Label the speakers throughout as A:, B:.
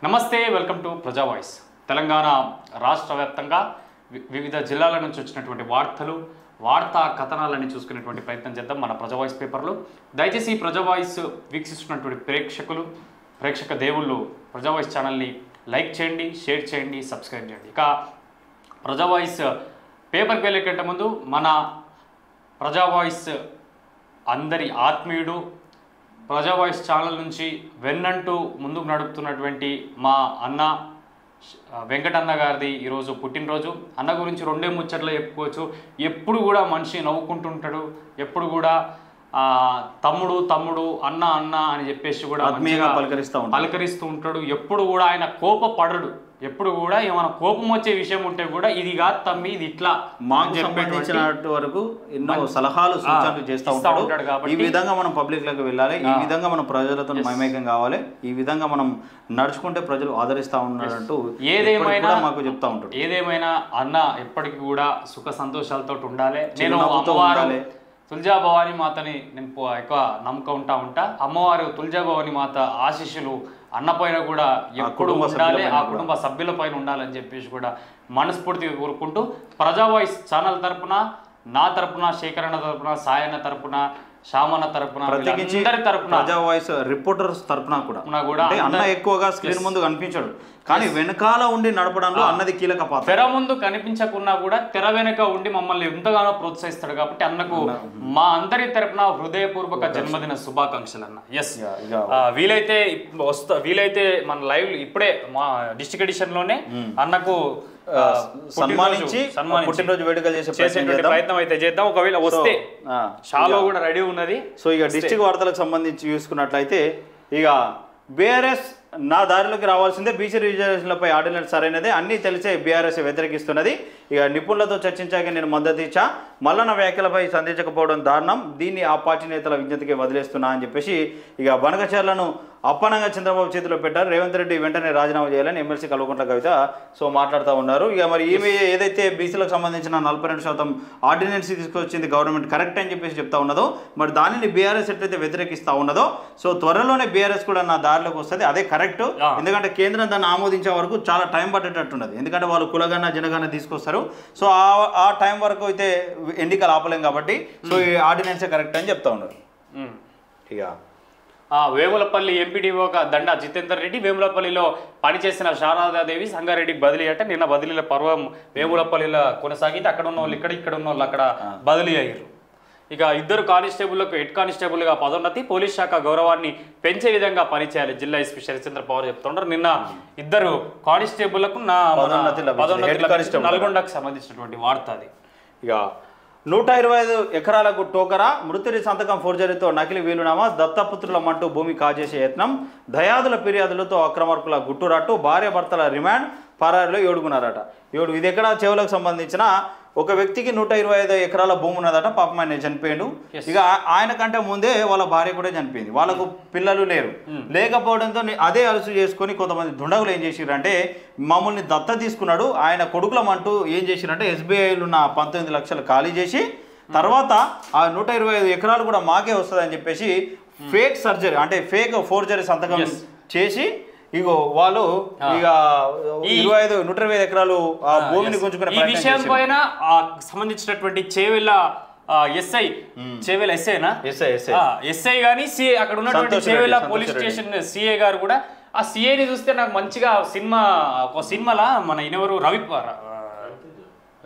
A: నమస్తే, welcome to ప్రజా voice. Telangana రాష్ట్ర వ్యాప్తంగా వివిధ జిల్లాల నుంచి వచ్చినటువంటి వార్తా కథనాలని చూసుకునేటువంటి ప్రయత్నం చేద్దాం మన ప్రజా వాయిస్ పేపర్లో. దయచేసి ఈ ప్రజా వాయిస్ వీక్షిస్తున్నటువంటి ప్రేక్షక దేవుళ్ళు ప్రజా వాయిస్ ఛానల్ని లైక్ చేయండి, షేర్ చేయండి, సబ్స్క్రైబ్ చేయండి. ఇక ప్రజా వాయిస్ పేపర్కి వెళ్ళే కంటే ముందు మన ప్రజా వాయిస్ అందరి ఆత్మీయుడు, ప్రజా వాయిస్ ఛానల్ నుంచి వెన్నంటూ ముందుకు నడుపుతున్నటువంటి మా అన్న వెంకటన్న గారిది ఈరోజు పుట్టినరోజు. అన్న గురించి రెండే ముచ్చట్లు చెప్పుకోవచ్చు. ఎప్పుడు కూడా మనిషి నవ్వుకుంటుంటాడు, ఎప్పుడు కూడా తమ్ముడు అన్న అని చెప్పేసి కూడా పలకరిస్తూ ఉంటాడు. ఎప్పుడు కూడా ఆయన కోపపడడు. ఎప్పుడు కూడా ఏమైనా కోపం వచ్చే విషయం ఉంటే కూడా ఇది కాదు తమ్మి, ఇది ఇట్లా
B: మాకు సంబంధించినట్టు వరకు ఎన్నో సలహాలు సూచనలు చేస్తూ ఉంటాడు. కాబట్టి ఈ విధంగా మనం పబ్లిక్ లోకి వెళ్ళాలి, ఈ విధంగా మనం ప్రజలతో మమేకం కావాలి, ఈ విధంగా మనం నడుచుకుంటే ప్రజలు ఆదరిస్తూ ఉన్నారంటూ
A: ఏదేమైనా
B: మాకు చెప్తా ఉంటాడు.
A: ఏదేమైనా అన్న ఎప్పటికీ కూడా సుఖ సంతోషాలతో ఉండాలి. నేను అమ్మవారు తులజా భవాని మాతని నేను ఎక్కువ నమ్ముకుంటా ఉంటా. అమ్మవారు తులజా భవాని మాత ఆశీస్సులు అన్న పైన కూడా ఎప్పుడు ఉండాలి, ఆ కుటుంబ సభ్యుల పైన ఉండాలని చెప్పేసి కూడా మనస్ఫూర్తిగా కోరుకుంటూ ప్రజా వాయిస్ ఛానల్ తరపున, నా తరపున, శేఖరన్న తరపున, సాయన్న తరపున, శ్యామన్న తరపున, అందరి తరపున,
B: ప్రజా వాయిస్ రిపోర్టర్స్ తరపున కూడా అన్న ఎక్కువగా స్క్రీన్ ముందు కనిపించాడు, కానీ వెనకాల ఉండి నడపడంలో అన్నది కీలక పాత్ర.
A: తెర ముందు కనిపించకున్నా కూడా తెర వెనక ఉండి మమ్మల్ని ఎంతగానో ప్రోత్సహిస్తాడు. కాబట్టి అన్నకు మా అందరి తరపున హృదయపూర్వక జన్మదిన శుభాకాంక్షలు అన్న. ఎస్, వీలైతే మన లైవ్ ఇప్పుడే మా డిస్ట్రిక్ట్ ఎడిషన్ లోనే అన్నకు
B: సన్మానించి పుట్టినరోజు వేడుకలు
A: చేసేటువంటి ప్రయత్నం అయితే చేద్దాం. ఒకవేళ వస్తే షాలో కూడా రెడీ ఉన్నది.
B: సో ఇక డిస్ట్రిక్ట్ వార్తలకు సంబంధించి చూసుకున్నట్లయితే ఇక బీఆర్ఎస్ నా దారిలోకి రావాల్సిందే, బీసీ రిజర్వేషన్లపై ఆర్డినెన్స్ సరైనదే, అన్నీ తెలిసే బీఆర్ఎస్ వ్యతిరేకిస్తున్నది. ఇక నిపుణులతో చర్చించాక నేను మద్దతు ఇచ్చా, మల్లన్న వ్యాఖ్యలపై సంధించకపోవడం దారుణం, దీన్ని ఆ పార్టీ నేతల విజ్ఞతకి వదిలేస్తున్నా అని చెప్పేసి ఇక బనకచర్లను అప్పనంగా చంద్రబాబు చేతిలో పెట్టారు. రేవంత్ రెడ్డి వెంటనే రాజీనామా చేయాలని ఎమ్మెల్సీ కల్వకుంట్ల కవిత మాట్లాడుతూ ఉన్నారు. ఇక మరి ఈమె ఏదైతే బీసీలకు సంబంధించిన 42% ఆర్డినెన్స్ తీసుకొచ్చింది గవర్నమెంట్ కరెక్ట్ అని చెప్పేసి చెప్తా ఉన్నదో, మరి దానిని బీఆర్ఎస్ ఎట్లయితే వ్యతిరేకిస్తూ ఉన్నదో, సో త్వరలోనే బీఆర్ఎస్ కూడా నా దారిలోకి వస్తుంది, అదే కరెక్ట్. ఎందుకంటే కేంద్రం దాన్ని ఆమోదించే వరకు చాలా టైం పట్టేటట్టున్నది. ఎందుకంటే వాళ్ళు కులగన్న జనగన్న తీసుకొస్తారు. సో ఆ టైం వరకు అయితే ఎన్నికలు ఆపలేం కాబట్టి సో ఈ ఆర్డినెన్సే కరెక్ట్ అని చెప్తా ఉన్నారు. ఇక
A: వేములపల్లి ఎంపీడీఓగా దండా జితేందర్ రెడ్డి, వేములపల్లిలో పనిచేసిన శారదాదేవి సంగారెడ్డికి బదిలీ అంటే నిన్న బదిలీల పర్వం వేములపల్లిలో కొనసాగింది. అక్కడ ఉన్న వాళ్ళు ఇక్కడ ఉన్న వాళ్ళు అక్కడ బదిలీ అయ్యారు. ఇక ఇద్దరు కానిస్టేబుల్లకు హెడ్ కానిస్టేబుల్గా పదోన్నతి, పోలీస్ శాఖ గౌరవాన్ని పెంచే విధంగా పనిచేయాలి జిల్లా ఎస్పీ శరత్చంద్ర పవార్ చెప్తుంటారు. నిన్న ఇద్దరు కానిస్టేబుల్లకు పదోన్నతి నల్గొండకు సంబంధించినటువంటి వార్త అది.
B: ఇక 125 ఎకరాలకు టోకరా, మృతుడి సంతకం ఫోర్జరీతో నకిలీ వీలునామా, దత్తపుత్రుల మంటూ భూమి కాజేసే యత్నం, దయాదుల ఫిర్యాదులతో అక్రమార్కుల గుట్టురాట్టు, భార్య భర్తల రిమాండ్, పరారిలో 7 ఇది ఎక్కడ చెవులకు సంబంధించిన ఒక వ్యక్తికి 125 ఎకరాల భూమి ఉన్నదట. పాపం ఆయన చనిపోయాడు. ఇక ఆయన కంటే ముందే వాళ్ళ భార్య కూడా చనిపోయింది. వాళ్ళకు పిల్లలు లేకపోవడంతో అదే అలసు చేసుకొని కొంతమంది దుండగులు ఏం చేసిరంటే మమ్మల్ని దత్త తీసుకున్నాడు, ఆయన కొడుకులమంటూ ఏం చేసిరంటే SBIలో ఉన్న 19 లక్షలు ఖాళీ చేసి తర్వాత ఆ 125 ఎకరాలు కూడా మాకే వస్తుందని చెప్పేసి ఫేక్ సర్జరీ అంటే ఫేక్ ఫోర్జరీ సంతకం చేసి ఇగో వాళ్ళు ఇక 125 ఎకరాలు ఆ భూమిని గుంజుకునే
A: ఈ విషయం పైన సంబంధించినటువంటి చేవెళ్ళ ఎస్ఐ గానీ సిఐ అక్కడ ఉన్నటువంటి చేవెళ్ళ పోలీస్ స్టేషన్ సిఐ గారు కూడా ఆ సిఐని చూస్తే నాకు మంచిగా ఒక సినిమాలా మన ఇనెవరు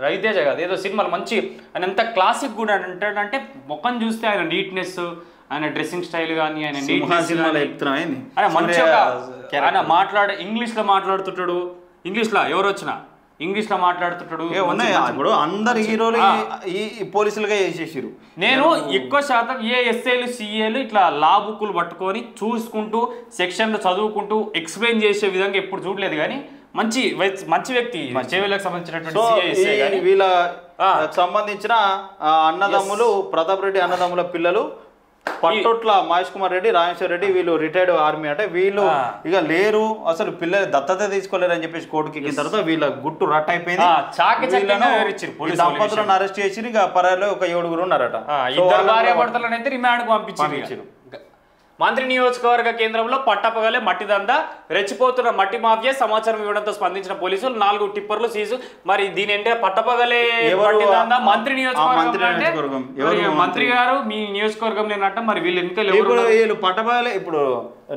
A: రవితేజ కాదు ఏదో సినిమాలు మంచి ఆయన ఎంత క్లాసిక్ కూడా అంటాడంటే ముఖం చూస్తే ఆయన నీట్నెస్, ఆయన డ్రెస్సింగ్ స్టైల్ కానీ ఆయన ఆయన ఇంగ్లీష్లో మాట్లాడుతుంటాడు. ఇంగ్లీష్లో ఎవరు వచ్చినా ఇంగ్లీష్లో మాట్లాడుతుంటాడు.
B: ఇప్పుడు అందరు హీరోలు ఈ పోలీసులుగా చేసేసారు.
A: నేను ఎక్కువ శాతం ఎస్ఐలు సిఏలు ఇట్లా లా బుక్కులు పట్టుకొని చూసుకుంటూ సెక్షన్లు చదువుకుంటూ ఎక్స్ప్లెయిన్ చేసే విధంగా ఎప్పుడు చూడలేదు. కానీ మంచి వ్యక్తి చేవెళ్ళకి సంబంధించినటువంటి
B: వీళ్ళ సంబంధించిన అన్నదమ్ములు ప్రతాప్ రెడ్డి అన్నదమ్ముల పిల్లలు పట్టొట్ల మహేష్ కుమార్ రెడ్డి, రాజేశ్వర్ రెడ్డి వీళ్ళు రిటైర్డ్ ఆర్మీ అంటే వీళ్ళు ఇక లేరు, అసలు పిల్లలు దత్తత తీసుకోలేరు అని చెప్పేసి కోర్టుకి ఎక్కిన తర్వాత వీళ్ళ గుట్టు రట్ అయిపోయింది. దంపతులను అరెస్ట్ చేసి ఇక పరారిలో ఒక 7 ఉన్నారట.
A: రిమాండ్ పంపించారు. మంత్రి నియోజకవర్గ కేంద్రంలో పట్టపగలే మట్టి దందా, రెచ్చిపోతున్న మట్టి మాఫియా. సమాచారం ఇవ్వడంతో స్పందించిన పోలీసులు 4 టిప్పర్లు సీజు. మరి దీని అంటే పట్టపగలే మట్టి దందా మంత్రి నియోజకవర్గం, మంత్రి గారు మీ నియోజకవర్గం లేనట్ట. మరి వీళ్ళు
B: వీళ్ళు పట్టపగలే ఇప్పుడు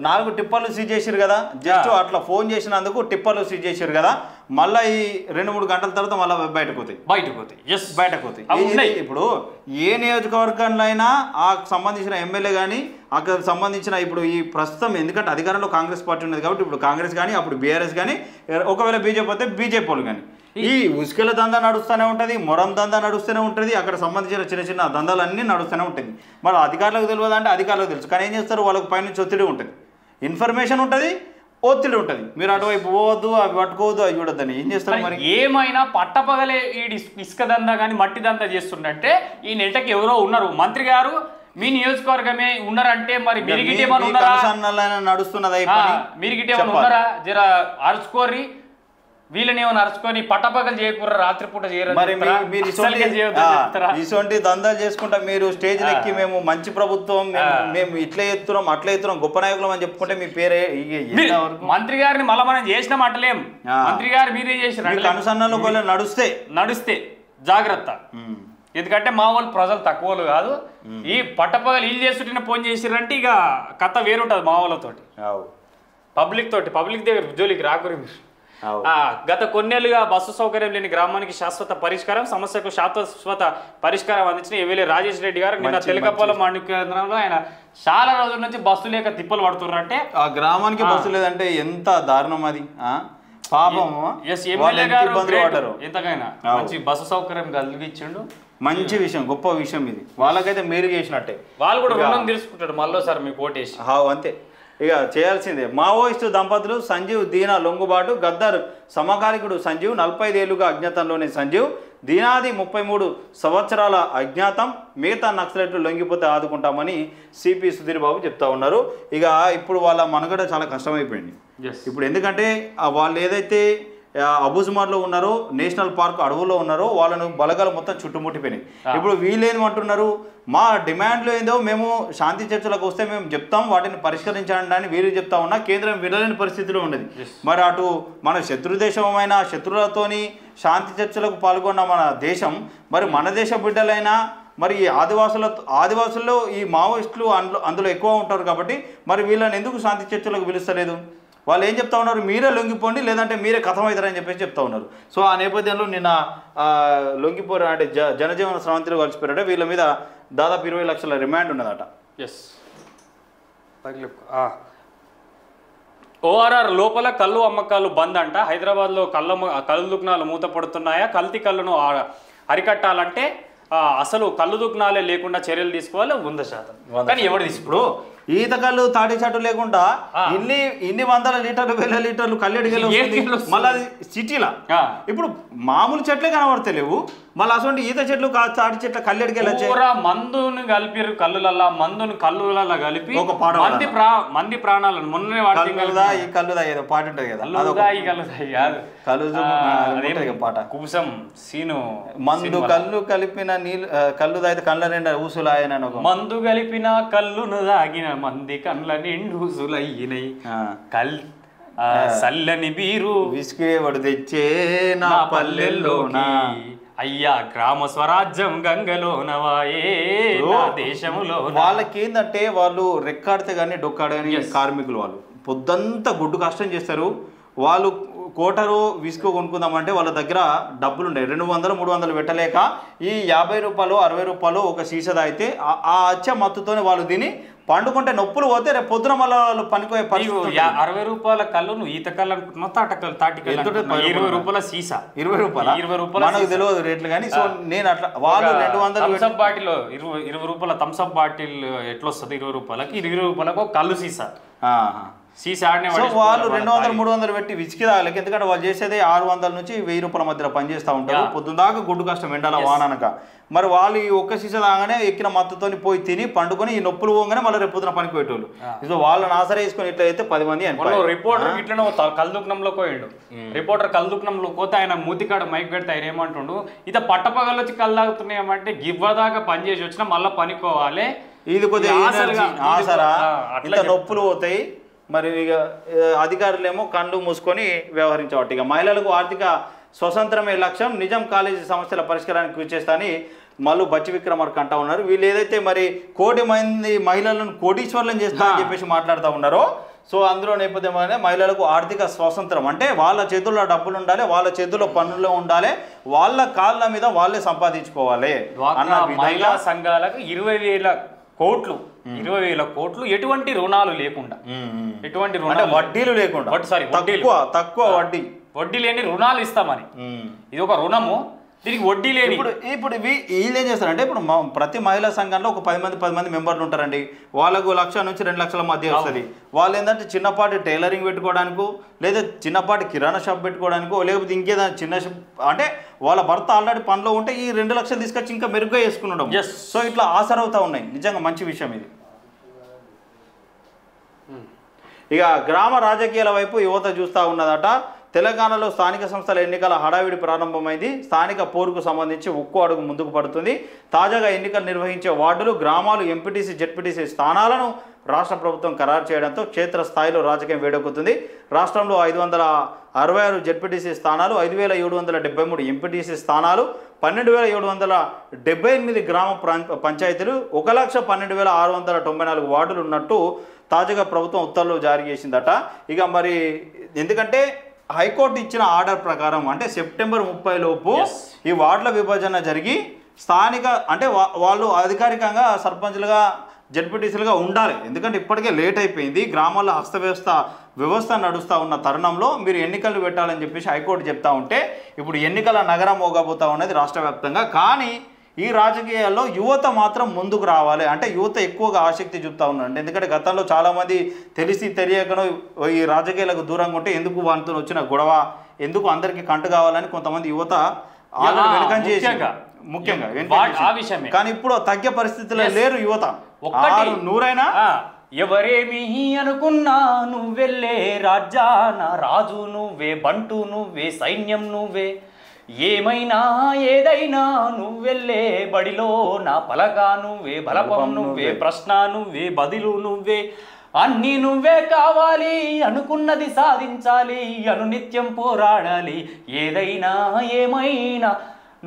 B: 4 టిప్పర్లు సీజ్ చేసారు కదా, జస్ట్ అట్లా ఫోన్ చేసినందుకు టిప్పర్లు సీజ్ చేసారు కదా, మళ్ళీ ఈ 2-3 గంటల తర్వాత మళ్ళీ బయటకు పోతాయి. ఇప్పుడు ఏ నియోజకవర్గంలో అయినా ఆ సంబంధించిన ఎమ్మెల్యే కానీ అక్కడ సంబంధించిన ఇప్పుడు ఈ ప్రస్తుతం ఎందుకంటే అధికారంలో కాంగ్రెస్ పార్టీ ఉన్నది కాబట్టి ఇప్పుడు కాంగ్రెస్ కానీ అప్పుడు బీఆర్ఎస్ కానీ ఒకవేళ బీజేపీ అయితే బీజేపీ వాళ్ళు కానీ ఈ ఉసుకల దందా నడుస్తూనే ఉంటుంది, మొరం దందా నడుస్తూనే ఉంటుంది, అక్కడ సంబంధించిన చిన్న చిన్న దందాలన్నీ నడుస్తూనే ఉంటుంది. మరి అధికారులకు తెలియదు అంటే అధికారులకు తెలుసు, కానీ ఏం చేస్తారు, వాళ్ళకి పైనుంచి ఒత్తిడి ఉంటుంది, ఇన్ఫర్మేషన్ ఉంటుంది, ఒత్తిడి ఉంటుంది. మీరు అటువైపు పోవద్దు, అవి పట్టుకోవద్దు, అవి చూడొద్దని ఏం చేస్తారు. మరి
A: ఏమైనా పట్టపగలే ఈ ఇసుక దందా కానీ మట్టి దందా చేస్తుండంటే ఈ నెటకి ఎవరో ఉన్నారు. మంత్రి గారు మీ నియోజకవర్గమే ఉన్నారంటే మరి మిరిగిటేమని
B: నడుస్తున్నది,
A: మిరిగిటేమని ఉన్నారా? జర అరుచుకోర్రి, వీళ్ళని ఏమైనా అరుచుకొని పట్టపగలు చేయకూడదు, రాత్రిపూట చేయరు.
B: ఇటువంటి దందాలు చేసుకుంటా మీరు స్టేజ్ ఎక్కి మేము మంచి ప్రభుత్వం, మేము ఇట్లా ఎత్తున్నాం అట్లా ఎత్తున్నాం, గొప్ప నాయకులం అని చెప్పుకుంటే మీ పేరే.
A: మంత్రి గారిని మళ్ళీ మనం చేసినాం అంటలేం, మంత్రి గారు మీరే చేసిన
B: అనుసంధానంలో
A: నడుస్తే జాగ్రత్త. ఎందుకంటే మా వాళ్ళు ప్రజలు తక్కువలు కాదు. ఈ పట్టపగలు ఇల్లు చేస్తుంటే ఫోన్ చేసిరంటే ఇక కథ వేరుంటది మా వాళ్ళతోటి, పబ్లిక్ దగ్గర జోలికి రాకూరి. గత కొన్నేళ్లుగా బస్సు సౌకర్యం లేని గ్రామానికి శాశ్వత పరిష్కారం, సమస్యకు శాశ్వత పరిష్కారం అందించిన ఎమ్మెల్యే రాజేష్ రెడ్డి గారు నిన్న తెలకపాలెం మండల కేంద్రంలో ఆయన చాలా రోజుల నుంచి బస్సు లేక తిప్పలు పడుతున్నారంటే ఆ
B: గ్రామానికి బస్సు లేదంటే ఎంత దారుణం అది. పాపం
A: ఎంతకైనా మంచి బస్సు సౌకర్యం కలిగించిండు,
B: మంచి విషయం, గొప్ప విషయం ఇది. వాళ్ళకైతే మీరు చేసినట్టే,
A: వాళ్ళు కూడా రుణం తీసుకుంటాడు మళ్ళీసారి మీకు ఓటేసి.
B: అంతే ఇక చేయాల్సిందే. మావోయిస్టు దంపతులు సంజీవ్ దీనా లొంగుబాటు, గద్దర్ సమకాలికుడు సంజీవ్ 45 ఏళ్లుగా అజ్ఞాతంలోని సంజీవ్, దీనాది 33 సంవత్సరాల అజ్ఞాతం, మిగతా నక్సలైట్లు లొంగిపోతే ఆదుకుంటామని సిపి సుధీర్ బాబు చెప్తా ఉన్నారు. ఇక ఇప్పుడు వాళ్ళ మనుగడ చాలా కష్టమైపోయింది ఇప్పుడు, ఎందుకంటే వాళ్ళు ఏదైతే అబుజ్మార్లో ఉన్నారో, నేషనల్ పార్క్ అడవుల్లో ఉన్నారో, వాళ్ళను బలగాలు మొత్తం చుట్టుముట్టిపోయినాయి. ఇప్పుడు వీళ్ళేమంటున్నారు, మా డిమాండ్లు ఏందో మేము శాంతి చర్చలకు వస్తే మేము చెప్తాం, వాటిని పరిష్కరించండి వీరు చెప్తా ఉన్నా కేంద్రం వినలేని పరిస్థితిలో ఉన్నది. మరి అటు మన శత్రుదేశమైన శత్రువులతోని శాంతి చర్చలకు పాల్గొన్న మన దేశం, మరి మన దేశ బిడ్డలైనా మరి ఆదివాసుల్లో ఈ మావోయిస్టులు అందులో ఎక్కువ ఉంటారు కాబట్టి మరి వీళ్ళని ఎందుకు శాంతి చర్చలకు పిలుస్తలేదు? వాళ్ళు ఏం చెప్తా ఉన్నారు, మీరే లొంగిపోండి లేదంటే మీరే కథం అవుతారని చెప్పేసి చెప్తా ఉన్నారు. సో ఆ నేపథ్యంలో నిన్న లొంగిపోరు అంటే జనజీవన స్రవంతిలో కలిసిపోయారంటే వీళ్ళ మీద దాదాపు 20 లక్షల రిమాండ్ ఉన్నదట.
A: ఓఆర్ఆర్ లోపల కళ్ళు అమ్మకాలు బంద్ అంట. హైదరాబాద్లో కళ్ళు దుకాణాలు మూతపడుతున్నాయా? కల్తీ కళ్ళను అరికట్టాలంటే అసలు కళ్ళు దుకాణాలే లేకుండా చర్యలు తీసుకోవాలి 100%. కానీ ఎవరు ఇప్పుడు
B: ఈత కళ్ళు తాటి చెట్టు లేకుండా ఇన్ని వందల లీటర్లు 1000 లీటర్లు కళ్ళెడిగలు మళ్ళీ సిటీలా ఇప్పుడు మామూలు చెట్లే కనబడతలేవు, మళ్ళీ అసలు ఈత చెట్లు తాటి చెట్ల కళ్ళెడిగెళ్ళి
A: మందుని కలిపి కళ్ళులల్లా కళ్ళులల్లా కలిపి ఒక మంది ప్రాణాలను మొన్ననే
B: ఈ కళ్ళుదా ఏదో పాట ఉంటది కదా, పాట
A: కుసం సీను
B: మందు కళ్ళు కలిపిన నీళ్ళు కళ్ళు తాగితే కళ్ళ నిండా ఊసులాయన
A: మందు కలిపిన కళ్ళును తాగిన మంది కళ్ళ నిండుసులయ్యినై సల్లని బీరు
B: విసికేవాడు తెచ్చే నా పల్లెల్లోనా
A: అయ్యా గ్రామ స్వరాజ్యం గంగలోనవాయే దేశంలో.
B: వాళ్ళకి ఏంటంటే వాళ్ళు రెక్కాడితే కానీ డొక్కాడే కానీ కార్మికులు, వాళ్ళు పొద్దంతా గుడ్డు కష్టం చేస్తారు. వాళ్ళు కోటరు విసుకు కొనుక్కుందామంటే వాళ్ళ దగ్గర డబ్బులు ఉంటాయి, 200-300 పెట్టలేక ఈ 50 రూపాయలు 60 రూపాయలు ఒక సీసా అయితే ఆ అచ్చ మత్తుతోనే వాళ్ళు తిని పండుకుంటే నొప్పులు పోతే రేపు పొద్దున మళ్ళీ వాళ్ళు పనిపోయే పరిస్థితి.
A: 60 రూపాయల కళ్ళు నువ్వు ఈత కళ్ళు అనుకుంటున్నావు, తాటి 20 రూపాయల సీసా
B: 20 రూపాయలు మనకు తెలియదు రేట్లు కానీ. సో నేను అట్లా వాళ్ళు 200
A: బాటిల్ 20 రూపాయల థమ్స్అప్ బాటిల్ ఎట్లా వస్తుంది 20 రూపాయలకి 20 రూపాయలకు కళ్ళు సీసా
B: వాళ్ళు 200-300 పెట్టి విసికి తాగలేక, ఎందుకంటే వాళ్ళు చేసేది 600 నుంచి 1000 రూపాయల మధ్యలో పనిచేస్తూ ఉంటారు. పొద్దున్న దాకా గుడ్డు కష్టం ఎండాల వాననక. మరి వాళ్ళు ఈ ఒక్క సీసా తాగానే ఎక్కిన మత్తుతో పోయి తిని పండుకొని ఈ నొప్పులు పోగానే మళ్ళీ రేపు పొద్దున పనికి పెట్టేవాళ్ళు. సో వాళ్ళని ఆశ్రయించుకొని ఇట్లా అయితే 10 మంది.
A: రిపోర్టర్ ఇట్లనే కల్దుకునంలో పోయిండు, రిపోర్టర్ కల్దుకునంలో పోతే ఆయన మూతికాడ మైక్ పెడితే ఆయన ఏమంటుండు, ఇత పట్టపగలు వచ్చి కళ్ళు తాగుతున్నాయేమంటే గివ్వదాకా పని చేసి వచ్చినా మళ్ళీ పనికోవాలి,
B: ఇది కొద్దిగా
A: ఆసరగా,
B: ఆసరా
A: అట్లా
B: ఇంత నొప్పులు పోతాయి. మరి ఇక అధికారులేమో కళ్ళు మూసుకొని వ్యవహరించబట్టి ఇక మహిళలకు ఆర్థిక స్వతంత్రమే లక్ష్యం, నిజాం కాలేజీ సమస్యల పరిష్కారానికి కృషి చేస్తా అని మల్లు బచ్చి విక్రమార్క అంటా ఉన్నారు. వీళ్ళు ఏదైతే మరి 1,000,000 మంది మహిళలను కోటీశ్వర్లను చేస్తా అని చెప్పేసి మాట్లాడుతూ ఉన్నారో, సో అందులో నేపథ్యం మహిళలకు ఆర్థిక స్వాతంత్రం అంటే వాళ్ళ చేతుల్లో డబ్బులు ఉండాలి, వాళ్ళ చేతుల్లో పన్నులు ఉండాలి, వాళ్ళ కాళ్ళ మీద వాళ్ళే సంపాదించుకోవాలి అన్న
A: మహిళా సంఘాలకు 20,000 కోట్లు 20,000 కోట్లు ఎటువంటి రుణాలు లేకుండా, ఎటువంటి
B: అంటే వడ్డీలు లేకుండా, తక్కువ
A: వడ్డీ లేని రుణాలు ఇస్తామని. ఇది ఒక రుణము, దీనికి వడ్డీ లేని.
B: ఇప్పుడు వీళ్ళు ఏం చేస్తారంటే ఇప్పుడు ప్రతి మహిళా సంఘంలో ఒక 10 మంది మెంబర్లు ఉంటారండి. వాళ్ళకు 1,00,000 నుంచి 2,00,000 మధ్య వస్తుంది. వాళ్ళు ఏంటంటే చిన్నపాటి టైలరింగ్ పెట్టుకోవడానికో, లేదా చిన్నపాటి కిరాణా షాప్ పెట్టుకోవడానికో, లేకపోతే ఇంకేదైనా చిన్న అంటే వాళ్ళ భర్త ఆల్రెడీ పనిలో ఉంటే ఈ 2,00,000 తీసుకొచ్చి ఇంకా మెరుగ్గా వేసుకున్నాం. సో ఇట్లా ఆసరవుతా ఉన్నాయి. నిజంగా మంచి విషయం ఇది. ఇక గ్రామ రాజకీయాల వైపు యువత చూస్తూ ఉన్నదట. తెలంగాణలో స్థానిక సంస్థల ఎన్నికల హడావిడి ప్రారంభమైంది. స్థానిక పోరుకు సంబంధించి ఒక్కో అడుగు ముందుకు పడుతుంది. తాజాగా ఎన్నికలు నిర్వహించే వార్డులు, గ్రామాలు, ఎంపీటీసీ, జెడ్పీటీసీ స్థానాలను రాష్ట్ర ప్రభుత్వం ఖరారు చేయడంతో క్షేత్రస్థాయిలో రాజకీయం వేడెక్కుతుంది. రాష్ట్రంలో 566 జెడ్పీటీసీ స్థానాలు, 5,773 ఎంపీటీసీ స్థానాలు, 12,778 గ్రామ పంచాయతీలు, 1,12,694 వార్డులు ఉన్నట్టు తాజాగా ప్రభుత్వం ఉత్తర్వులు జారీ చేసిందట. ఇక మరి ఎందుకంటే హైకోర్టు ఇచ్చిన ఆర్డర్ ప్రకారం అంటే సెప్టెంబర్ 30 లోపు ఈ వార్డుల విభజన జరిగి స్థానిక అంటే వాళ్ళు అధికారికంగా సర్పంచ్లుగా, జడ్పీటీసీలుగా ఉండాలి. ఎందుకంటే ఇప్పటికే లేట్ అయిపోయింది. గ్రామాల్లో వ్యవస్థ నడుస్తూ ఉన్న తరుణంలో మీరు ఎన్నికలు పెట్టాలని చెప్పేసి హైకోర్టు చెప్తా ఉంటే ఇప్పుడు ఎన్నికల నగరం మోగబోతా ఉన్నది రాష్ట్ర వ్యాప్తంగా. కానీ ఈ రాజకీయాల్లో యువత మాత్రం ముందుకు రావాలి అంటే యువత ఎక్కువగా ఆసక్తి చూపుతా ఉన్నారండి. ఎందుకంటే గతంలో చాలామంది తెలిసి తెలియకనో ఈ రాజకీయాలకు దూరంగా ఉంటే ఎందుకు వాళ్ళతో వచ్చిన గొడవ, ఎందుకు అందరికీ కంటు కావాలని కొంతమంది యువత వెనుకం చేసి ముఖ్యంగా కానీ ఇప్పుడు తగ్గే పరిస్థితిలో లేరు యువత. నూరైనా
A: ఎవరేమి అనుకున్నా నువ్వెళ్ళే రాజ్యాన రాజు నువ్వే, బంటు నువ్వే, సైన్యం నువ్వే, ఏమైనా ఏదైనా నువ్వెళ్ళే బడిలో నా పలక నువ్వే, బలపం నువ్వే, ప్రశ్న నువ్వే, బదులు నువ్వే, అన్నీ నువ్వే కావాలి, అనుకున్నది సాధించాలి, అనునిత్యం పోరాడాలి, ఏదైనా ఏమైనా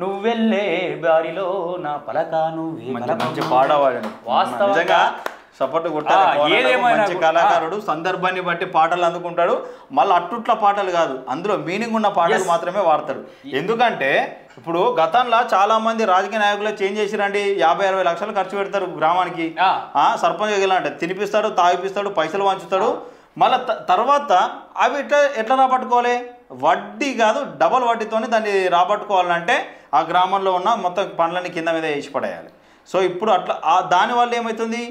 A: నువ్వెళ్ళే బారిలో నా పలక నువ్వే.
B: మంచి పాడవాడు వాస్తవంగా సపోర్ట్ కొట్టాలి. మంచి కళాకారుడు, సందర్భాన్ని బట్టి పాటలు అందుకుంటాడు. మళ్ళీ అట్టుట్ల పాటలు కాదు, అందులో మీనింగ్ ఉన్న పాటలు మాత్రమే వాడతాడు. ఎందుకంటే ఇప్పుడు గతంలో చాలా మంది రాజకీయ నాయకులు చేంజ్ చేసిరండి. 50-60 లక్షలు ఖర్చు పెడతారు గ్రామానికి. సర్పంచ్ వెళ్ళాలంటే తినిపిస్తాడు, తాగిపిస్తాడు, పైసలు వంచుతాడు. మళ్ళీ తర్వాత అవి ఎట్లా రాబట్టుకోవాలి? వడ్డీ కాదు, డబల్ వడ్డీతోని దాన్ని రాబట్టుకోవాలంటే ఆ గ్రామంలో ఉన్న మొత్తం పనులని కింద మీద వేసి పడేయాలి. సో ఇప్పుడు అట్లా దానివల్ల ఏమవుతుంది?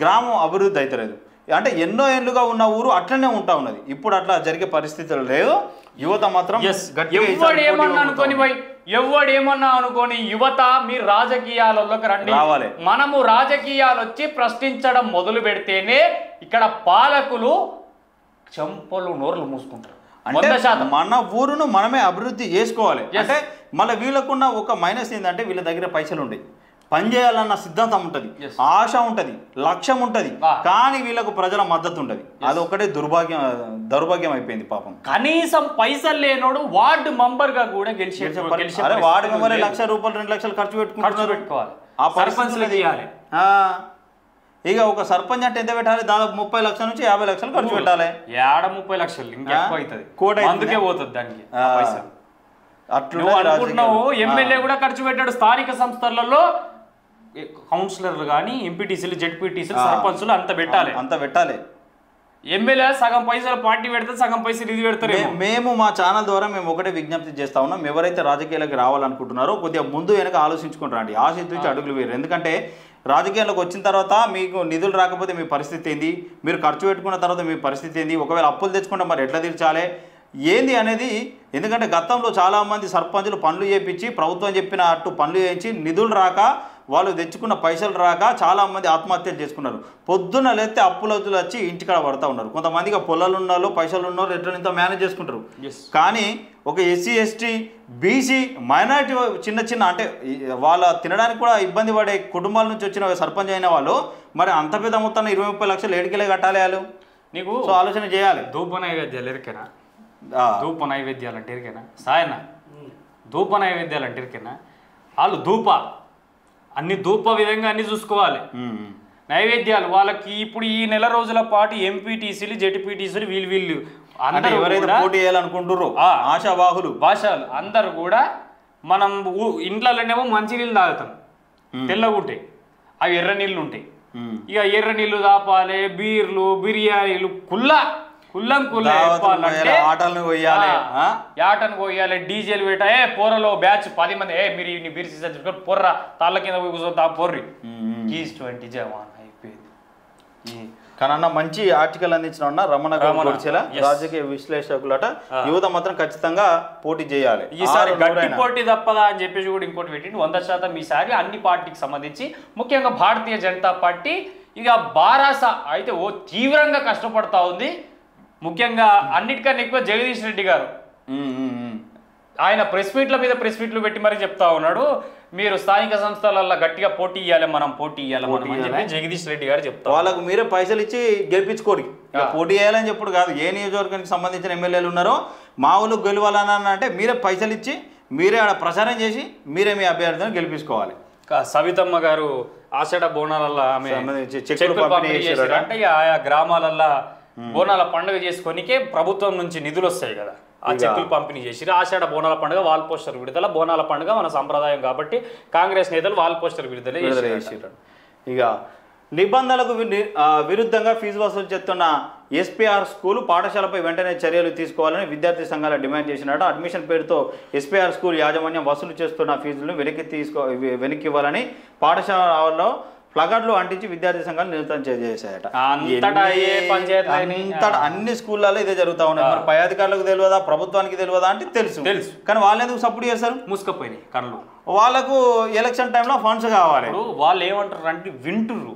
B: గ్రామం అభివృద్ధి అవుతలేదు. అంటే ఎన్నో ఏళ్ళుగా ఉన్న ఊరు అట్లనే ఉంటా ఉన్నది. ఇప్పుడు అట్లా జరిగే పరిస్థితులు లేవు. యువత మాత్రం
A: ఎవడేమన్నా అనుకోని యువత మీరు రాజకీయాలలోకి రండి. మనము రాజకీయాలు వచ్చి ప్రశ్నించడం మొదలు పెడితేనే ఇక్కడ పాలకులు చెంపలు నోర్లు మూసుకుంటారు.
B: మన ఊరును మనమే అభివృద్ధి చేసుకోవాలి. అంటే మళ్ళీ వీళ్ళకున్న ఒక మైనస్ ఏంటంటే వీళ్ళ దగ్గర పైసలు ఉండేవి, పని చేయాలన్న సిద్ధాంతం ఉంటుంది, ఆశ ఉంటుంది, లక్ష్యం ఉంటుంది, కానీ వీళ్ళకు ప్రజల మద్దతు ఉంటుంది. అది ఒకటే దౌర్భాగ్యం అయిపోయింది పాపం.
A: కనీసం పైసలు లేనోడు వార్డు మెంబర్ గా కూడా
B: వార్డు మెంబర్ 1,00,000 రూపాయలు 2 లక్షలు ఖర్చు పెట్టుకోవాలి. ఆ పరిస్థితులు చేయాలి. ఇక ఒక సర్పంచ్ అంటే ఎంత పెట్టాలి? దాదాపు 30 లక్షల నుంచి 50 లక్షలు ఖర్చు పెట్టాలి.
A: 30 లక్షలు ఇంకా అవుతుంది, అందుకే పోతుంది దానికి పైసలు. అనుకుంటున్నావు ఎమ్మెల్యే కూడా ఖర్చు పెట్టాడు. స్థానిక సంస్థలలో కౌన్సిలర్లు కానీ, ఎంపీటీసీలు, జెడ్పీటీసీలు, సర్పంచులు అంత పెట్టాలి. ఎమ్మెల్యే సగం పైసలు పార్టీ పెడితే సగం పైసలు ఇది పెడతారు.
B: మేము మా ఛానల్ ద్వారా మేము ఒకటే విజ్ఞప్తి చేస్తా ఉన్నాం, ఎవరైతే రాజకీయాలకు రావాలనుకుంటున్నారో కొద్దిగా ముందు వెనక ఆలోచించుకుంటారండి. ఆశించి అడుగులు వేరు. ఎందుకంటే రాజకీయాల్లోకి వచ్చిన తర్వాత మీకు నిధులు రాకపోతే మీ పరిస్థితి ఏంది, మీరు ఖర్చు పెట్టుకున్న తర్వాత మీ పరిస్థితి ఏంది, ఒకవేళ అప్పులు తెచ్చుకుంటే మరి ఎట్లా తీర్చాలి ఏంది అనేది. ఎందుకంటే గతంలో చాలామంది సర్పంచులు పనులు చేయించి ప్రభుత్వం చెప్పిన అట్టు పనులు చేయించి నిధులు రాక వాళ్ళు తెచ్చుకున్న పైసలు రాక చాలామంది ఆత్మహత్యలు చేసుకున్నారు. పొద్దున్న లేస్తే అప్పులొద్దులు వచ్చి ఇంటికాడ పడుతూ ఉన్నారు. కొంతమందికి పొలాలు ఉన్నాళ్ళు పైసలు ఉన్నారు ఎట్లా మేనేజ్ చేసుకుంటారు. కానీ ఒక ఎస్సీ ఎస్టీ బీసీ మైనారిటీ చిన్న అంటే వాళ్ళ తినడానికి కూడా ఇబ్బంది పడే కుటుంబాల నుంచి వచ్చిన సర్పంచ్ అయిన వాళ్ళు మరి అంత పెద్ద మొత్తాన్ని 20-30 లక్షలు ఏడుకెళ్ళి కట్టాలి. వాళ్ళు నీకు సో ఆలోచన చేయాలి.
A: ధూప నైవేద్యాలు ఎరికేనా? ధూప నైవేద్యాలు అంటే ఎరికేనా? సాయన ధూప నైవేద్యాలు అంటే ఎరికేనా? వాళ్ళు అన్ని ధూప విధంగా అన్ని చూసుకోవాలి. నైవేద్యాలు వాళ్ళకి ఇప్పుడు ఈ నెల రోజుల పాటు ఎంపీటీసీలు జెడ్పీటీసీలు వీళ్ళు అందరూ
B: ఎవరైతే పోటీ చేయాలనుకుంటారో ఆశావాహులు
A: భాషలు అందరూ కూడా మనం ఇంట్లోనేమో మంచి నీళ్ళు తాగుతాం, తెల్లగుంటాయి, అవి ఎర్ర నీళ్ళు ఉంటాయి. ఇక ఎర్ర నీళ్ళు తాపాలి, బీర్లు బిర్యానీలు కుల్లం
B: ఆటలను కొయ్యాలి,
A: ఆటను కొయ్యాలి, డీజేలు పెట్ట పోరలో బ్యాచ్ 10 మంది మీరు బీర్ సీజన్ పొర్ర తాళ్ళ కింద కూర్చొని పొర్రి G20 జవాన్ అయిపోయింది.
B: కానీ మంచి ఆర్టికల్ అందించిన రమణ గోడ్సేల రాజకీయ విశ్లేషకులట. యువత మాత్రం ఖచ్చితంగా పోటీ చేయాలి.
A: ఈసారి గట్టి పోటీ తప్పదా అని చెప్పేసి కూడా ఇంకోటి పెట్టింది. 100% ఈసారి అన్ని పార్టీకి సంబంధించి ముఖ్యంగా భారతీయ జనతా పార్టీ ఇక బారాస అయితే తీవ్రంగా కష్టపడతా ఉంది. ముఖ్యంగా అన్నిటికన్నా ఎక్కువ జగదీష్ రెడ్డి గారు ఆయన ప్రెస్ మీట్లు పెట్టి మరీ చెప్తా ఉన్నాడు, మీరు స్థానిక సంస్థలలో గట్టిగా పోటీ ఇవ్వాలి, మనం పోటీ ఇవ్వాలి జగదీష్ రెడ్డి గారు చెప్తారు.
B: వాళ్ళకు మీరే పైసలు ఇచ్చి గెలిపించుకోరు, పోటీ చేయాలని చెప్పుడు కాదు. ఏ నియోజకవర్గానికి సంబంధించిన ఎమ్మెల్యేలు ఉన్నారో మా ఊళ్ళో గెలవాలని అంటే మీరే పైసలు ఇచ్చి మీరే ఆడ ప్రచారం చేసి మీరే మీ అభ్యర్థిని గెలిపించుకోవాలి.
A: సవితమ్మ గారు ఆషాఢ బోనాలల్లో ఆమె అంటే ఆయా గ్రామాలల్లో బోనాల పండుగ చేసుకొనికే ప్రభుత్వం నుంచి నిధులు వస్తాయి కదా, ఆ చెక్కులు పంపిణీ చేసి ఆషాఢ బోనాల పండుగ వాల్ పోస్టర్ విడుదల. బోనాల పండుగ మన సంప్రదాయం కాబట్టి కాంగ్రెస్ నేతలు వాల్ పోస్టర్ విడుదల చేశారు.
B: ఇక నిబంధనలకు విరుద్ధంగా ఫీజు వసూలు చేస్తున్న ఎస్పీఆర్ స్కూల్ పాఠశాలపై వెంటనే చర్యలు తీసుకోవాలని విద్యార్థి సంఘాలు డిమాండ్ చేసినట్టు. అడ్మిషన్ పేరుతో ఎస్పీఆర్ స్కూల్ యాజమాన్యం వసూలు చేస్తున్న ఫీజులను వెనక్కి ఇవ్వాలని పాఠశాలలో ప్లగార్డులు అంటించి విద్యార్థి సంఘాలు నిరసన చేశాయట. అన్ని స్కూళ్ళలో ఇదే జరుగుతూ ఉన్నాయి. మరి పై అధికారులకు తెలియదా, ప్రభుత్వానికి తెలియదా అంటే తెలుసు, కానీ వాళ్ళు ఎందుకు సపోర్ట్ చేస్తారు?
A: మూసుకపోయినాయి కళ్ళు.
B: వాళ్ళకు ఎలక్షన్ టైంలో ఫండ్స్ కావాలి.
A: వాళ్ళు ఏమంటారు అంటే వింటుర్రు,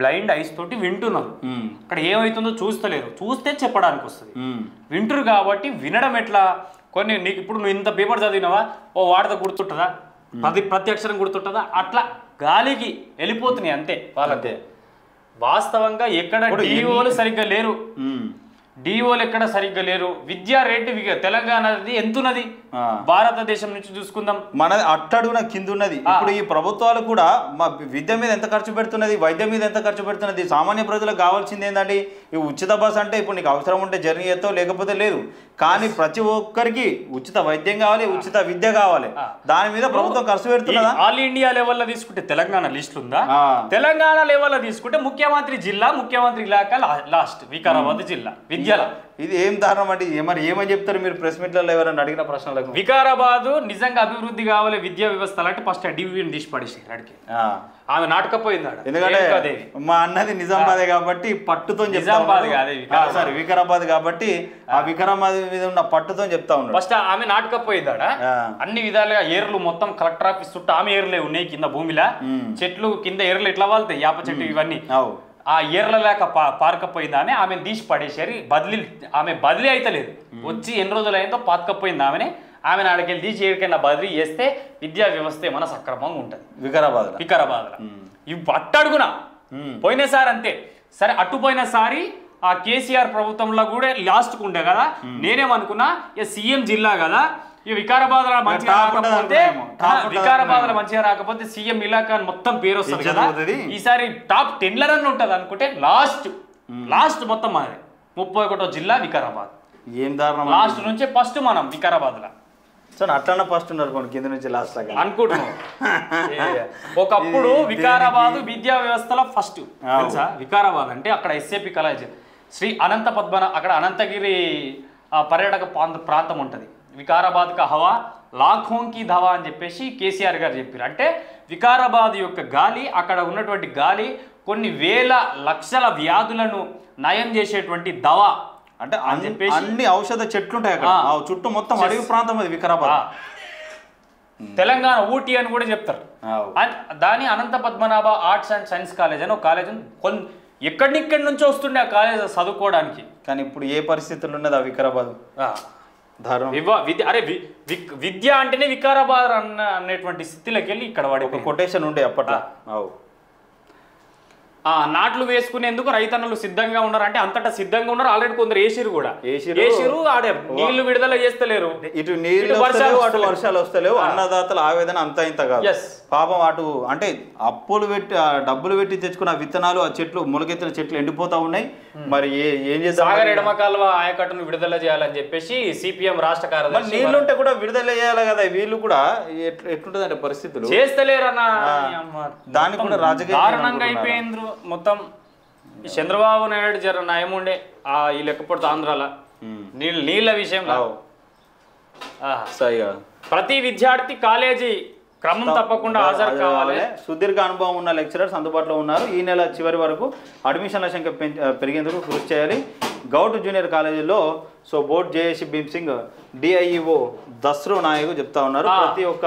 A: బ్లైండ్ ఐస్ తోటి వింటున్నారు. అక్కడ ఏమవుతుందో చూస్తలేరు, చూస్తే చెప్పడానికి వస్తుంది. వింటురు కాబట్టి వినడం ఎట్లా? కొన్ని నీకు ఇప్పుడు నువ్వు ఇంత పేపర్ చదివినావా, ఓ వార్త గుర్తుంటుందా, ప్రతి అక్షరం గుర్తుంటుందా, అట్లా గాలికి వెళ్ళిపోతున్నాయి అంతే వాళ్ళంతే. వాస్తవంగా ఎక్కడ డిఓలు సరిగ్గా లేరు, డిఓలు ఎక్కడ సరిగ్గా లేరు. విద్యా రేటు తెలంగాణది ఎంతున్నది భారతదేశం నుంచి చూసుకుందాం,
B: మనది అట్టడుగున కింద ఉన్నది. ఇప్పుడు ఈ ప్రభుత్వాలు కూడా మా విద్య మీద ఎంత ఖర్చు పెడుతున్నది, వైద్యం మీద ఎంత ఖర్చు పెడుతున్నది. సామాన్య ప్రజలకు కావాల్సింది ఏంటంటే ఈ ఉచిత బస్ అంటే ఇప్పుడు నీకు అవసరం ఉంటే జర్నీ చేస్తావు, లేకపోతే లేదు. కానీ ప్రతి ఒక్కరికి ఉచిత వైద్యం కావాలి, ఉచిత విద్య కావాలి. దాని మీద ప్రభుత్వం ఖర్చు పెడుతున్నదా?
A: ఆల్ ఇండియా లెవెల్లో తీసుకుంటే తెలంగాణ లిస్ట్ ఉందా? తెలంగాణ లెవెల్లో తీసుకుంటే ముఖ్యమంత్రి జిల్లా, ముఖ్యమంత్రి ఇలాకా లాస్ట్ వికారాబాద్ జిల్లా విద్యల.
B: ఇది ఏం దారుణం అంటే మరి ఏమని చెప్తారు మీరు ప్రెస్ మీట్లలో ఎవరైనా అడిగిన ప్రశ్నలకు?
A: వికారాబాద్ నిజంగా అభివృద్ధి కావాలి విద్యా వ్యవస్థలు అంటే ఫస్ట్ డివిజన్ తీసి పడేసారు అడిగి. ఆమె నాటకపోయింది.
B: ఎందుకంటే మా అన్నది నిజామాబాదే కాబట్టి పట్టుతో
A: నిజామాబాద్
B: సారీ వికారాబాద్ కాబట్టి ఆ వికారాబాద్ మీద ఉన్న పట్టుతో చెప్తా ఉన్నాడు.
A: ఫస్ట్ ఆమె నాటకపోయిందాడ అన్ని విధాలుగా ఏర్లు మొత్తం కలెక్టర్ ఆఫీస్ చుట్టూ ఆమె ఏర్లే ఉన్నాయి. కింద భూమిలా చెట్లు కింద ఏర్లు ఎట్లా వాళ్తాయి, యాప చెట్టు ఇవన్నీ. ఆ ఏర్ల లేక పారకపోయింది ఆమె తీసి పడేసారు. ఆమె బదిలీ అయితే లేదు, వచ్చి ఎన్ని రోజులు అయిందో పాతకపోయింది ఆమెను ఆడకెళ్ళి తీసి ఏడికైనా బదిలీ చేస్తే విద్యా వ్యవస్థ ఏమన్నా సక్రమంగా ఉంటుంది వికారాబాద్లో. ఇవి అట్టడుగునా పోయినసారి అంతే. సరే అట్టుపోయినసారి ఆ కేసీఆర్ ప్రభుత్వంలో కూడా లాస్ట్కు ఉండే కదా. నేనేమనుకున్నా సీఎం జిల్లా కదా, ఈ వికారాబాద్ మంచిగా రాకపోతే సీఎం ఇలాకా మొత్తం పేరు వస్తుంది కదా, ఈసారి టాప్ 10 ఉంటది అనుకుంటే లాస్ట్ మొత్తం మనది 31వ జిల్లా వికారాబాద్.
B: ఏం దారుణం,
A: లాస్ట్ నుంచి ఫస్ట్ మనం వికారాబాద్ లో.
B: సో అట్లా ఫస్ట్ ఉన్నారు కింద నుంచి లాస్ట్ లాగా
A: అనుకుంటున్నాం. ఒకప్పుడు వికారాబాద్ విద్యా వ్యవస్థలో ఫస్ట్ తెలుసా. వికారాబాద్ అంటే అక్కడ ఎస్ఏపి కాలేజ్, శ్రీ అనంత పద్మన, అక్కడ అనంతగిరి పర్యాటక ప్రాంతం ఉంటుంది. వికారాబాద్ కా హవా లాఖోంకి ధవా అని చెప్పేసి కేసీఆర్ గారు చెప్పారు. అంటే వికారాబాద్ యొక్క గాలి, అక్కడ ఉన్నటువంటి గాలి కొన్ని వేల లక్షల వ్యాధులను నయం చేసేటువంటి దవా
B: అంటే అన్ని ఔషధ చెట్లు ఉంటాయి అక్కడ చుట్టూ మొత్తం అడవి ప్రాంతం అది వికారాబాద్.
A: తెలంగాణ ఊటీ అని కూడా చెప్తారు. దాని Anantha Padmanabha arts and science college అని ఒక కాలేజ్ ఎక్కడి నుంచో వస్తుండే ఆ కాలేజ్ చదువుకోవడానికి.
B: కానీ ఇప్పుడు ఏ పరిస్థితులు ఉన్నది ఆ వికారాబాద్
A: విద్య అంటేనే వికారాబాద్ అనేటువంటి స్థితిలోకి వెళ్ళి ఇక్కడ వాడి
B: ఒక కొటేషన్ ఉండే అప్పట్లో.
A: నాట్లు వేసుకునేందుకు రైతన్నలు సిద్ధంగా ఉన్నారు అంటే అంతటా సిద్ధంగా ఉన్నారు. ఆల్రెడీ కొందరు ఏసిరు కూడా ఏసిరు ఆడే నీళ్లు విడుదల చేస్తలేరు.
B: ఇటు నీళ్లు వస్తలేవు, అటు వర్షాలు వస్తలేవు. అన్నదాతల ఆవేదన అంతా ఇంత కాదు పాపం. అటు అంటే అప్పులు పెట్టి డబ్బులు పెట్టి తెచ్చుకున్న విత్తనాలు ఆ చెట్లు మొలకెత్తిన చెట్లు ఎండిపోతా ఉన్నాయి. మరి ఏం చేస్తారు?
A: సాగర్ ఎడమ కాలువ ఆయకట్టును విడుదల చేయాలని చెప్పేసి సిపిఎం రాష్ట్ర కార్యదర్శి
B: నీళ్లుంటే కూడా విడుదల చేయాలి కదా. వీళ్ళు కూడా ఎట్లుంటది అంటే పరిస్థితులు
A: చేస్తలేరన్న
B: దానికి కూడా రాజకీయ
A: దారుణంగా అయిపోయింది మొత్తం. చంద్రబాబు నాయుడు జర నయముండే ఈ లెక్కపడుతూ ఆంధ్రాల నీళ్ళ విషయంలో ప్రతి విద్యార్థి కాలేజీ క్రమం తప్పకుండా హాజరు కావాలి.
B: సుదీర్ఘ అనుభవం ఉన్న లెక్చరర్స్ అందుబాటులో ఉన్నారు. ఈ నెల చివరి వరకు అడ్మిషన్ల సంఖ్య పెరిగేందుకు కృషి చేయాలి. గౌట్ జూనియర్ కాలేజీలో board JAC Bhim Singh DIEO Dasru Nayak చెప్తా ఉన్నారు. ప్రతి ఒక్క